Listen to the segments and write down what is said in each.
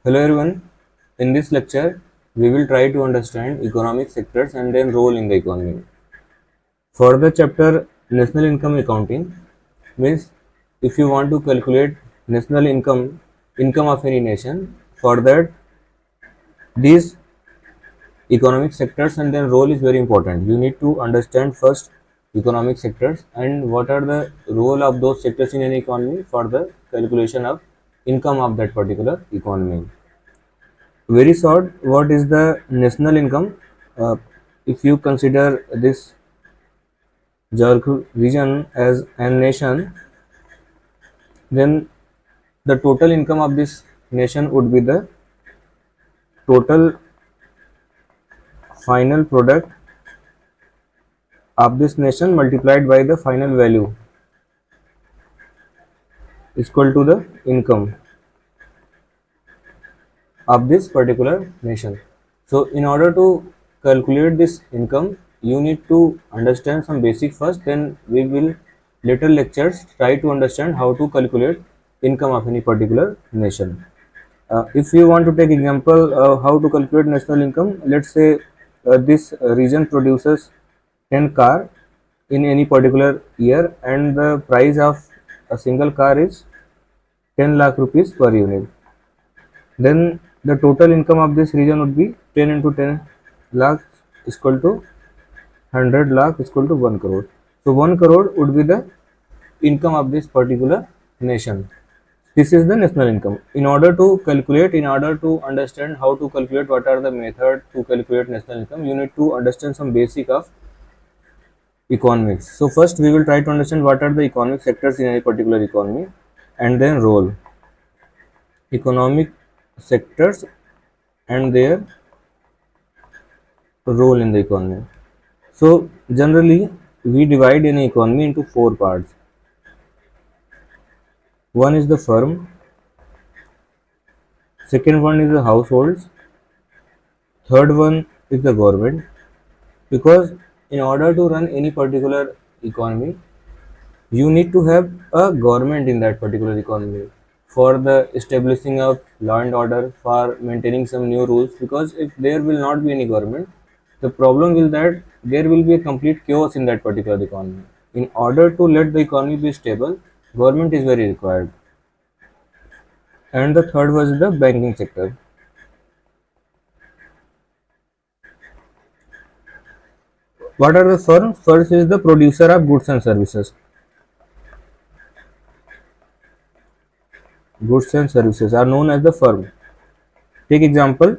Hello everyone. In this lecture, we will try to understand economic sectors and their role in the economy. For the chapter National Income Accounting means if you want to calculate national income of any nation, for that these economic sectors and their role is very important. You need to understand first economic sectors and what are the role of those sectors in an economy for the calculation of income of that particular economy. Very short, what is the national income? If you consider this Jharkhand region as a nation, then the total income of this nation would be the total final product of this nation multiplied by the final value is equal to the income of this particular nation. So in order to calculate this income, you need to understand some basic first, then we will later lectures try to understand how to calculate income of any particular nation. If you want to take example how to calculate national income, let's say this region produces 10 car in any particular year and the price of a single car is 10 lakh rupees per unit. Then the total income of this region would be 10 into 10 lakh is equal to 100 lakh is equal to 1 crore. So 1 crore would be the income of this particular nation. This is the national income. In order to understand how to calculate what are the method to calculate national income, you need to understand some basic of economics. So first we will try to understand what are the economic sectors in any particular economy and then role. Economic sectors and their role in the economy. So generally we divide an economy into four parts. One is the firm, second one is the households, third one is the government. Because in order to run any particular economy, you need to have a government in that particular economy for the establishing of law and order, for maintaining some new rules. Because if there will not be any government, the problem will that there will be a complete chaos in that particular economy. In order to let the economy be stable, government is very required. And the third was the banking sector. What are the firms? First is the producer of goods and services. Goods and services are known as the firm. Take example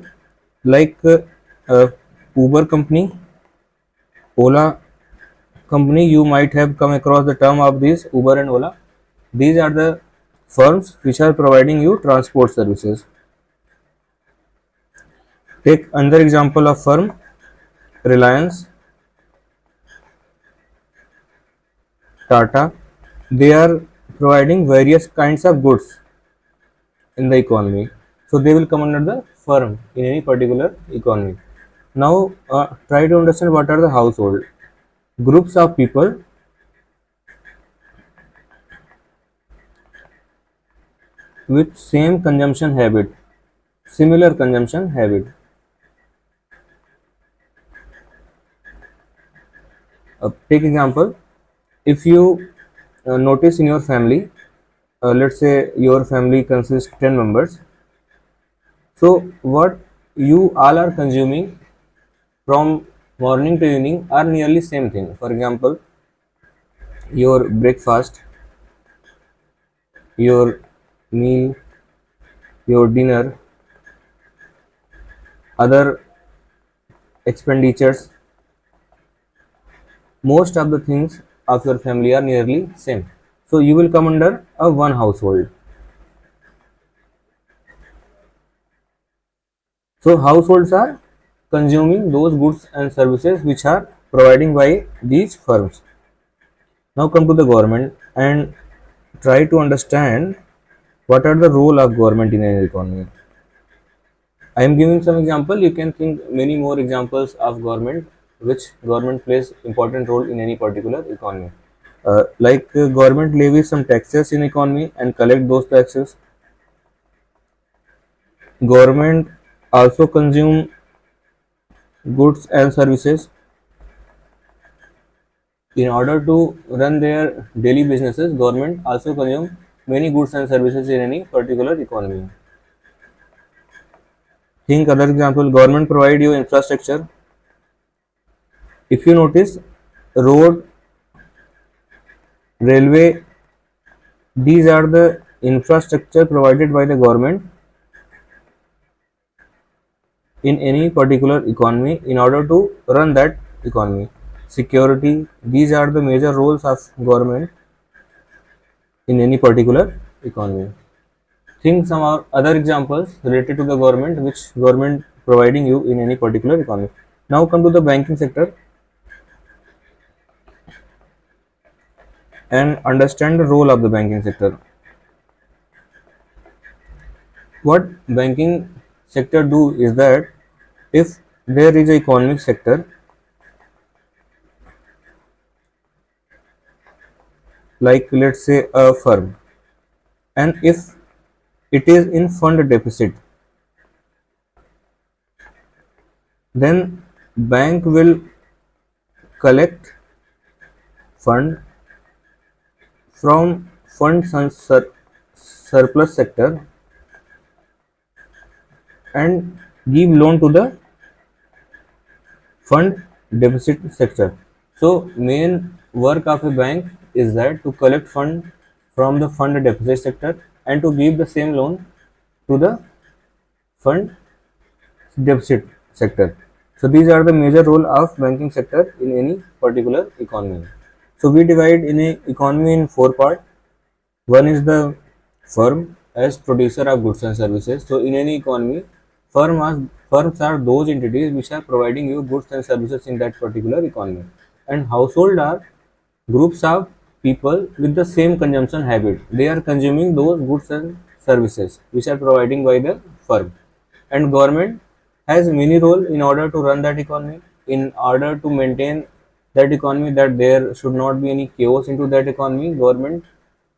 like uh, Uber company, Ola company. You might have come across the term of these Uber and Ola. These are the firms which are providing you transport services. Take another example of firm, Reliance, Tata. They are providing various kinds of goods in the economy. So they will come under the firm in any particular economy. Now try to understand what are the household. Groups of people with same consumption habit, similar consumption habit. Take example, if you notice in your family, let's say your family consists 10 members. So what you all are consuming from morning to evening are nearly same thing. For example, your breakfast, your meal, your dinner, other expenditures, most of the things of your family are nearly same. So you will come under a one household. So households are consuming those goods and services which are providing by these firms. Now come to the government and try to understand what are the role of government in an economy. I am giving some example. You can think many more examples of government which government plays important role in any particular economy. Government levies some taxes in economy and collect those taxes. Government also consume goods and services. In order to run their daily businesses, government also consume many goods and services in any particular economy. Think other example, government provide you infrastructure. If you notice, road, railway, these are the infrastructure provided by the government in any particular economy in order to run that economy. Security, these are the major roles of government in any particular economy. Think some other examples related to the government which government providing you in any particular economy. Now come to the banking sector and understand the role of the banking sector. What banking sector do is that if there is a economic sector like let's say a firm, and if it is in fund deficit, then bank will collect fund from surplus sector and give loan to the fund deficit sector. So main work of a bank is that to collect fund from the fund deficit sector and to give the same loan to the fund deficit sector. So these are the major role of banking sector in any particular economy. So we divide in a economy in four part. One is the firm as producer of goods and services. So in any economy, firms are those entities which are providing you goods and services in that particular economy. And household are groups of people with the same consumption habit. They are consuming those goods and services which are providing by the firm. And government has many role in order to run that economy, in order to maintain that economy, that there should not be any chaos into that economy. Government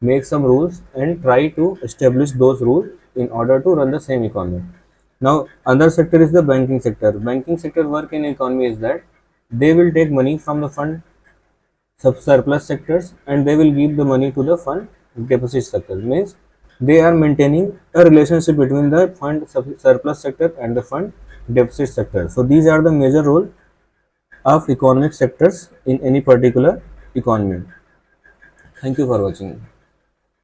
make some rules and try to establish those rules in order to run the same economy. Now another sector is the banking sector. Banking sector work in economy is that they will take money from the fund surplus sectors and they will give the money to the fund deficit sector. Means they are maintaining a relationship between the fund surplus sector and the fund deficit sector. So these are the major role of economic sectors in any particular economy. Thank you for watching.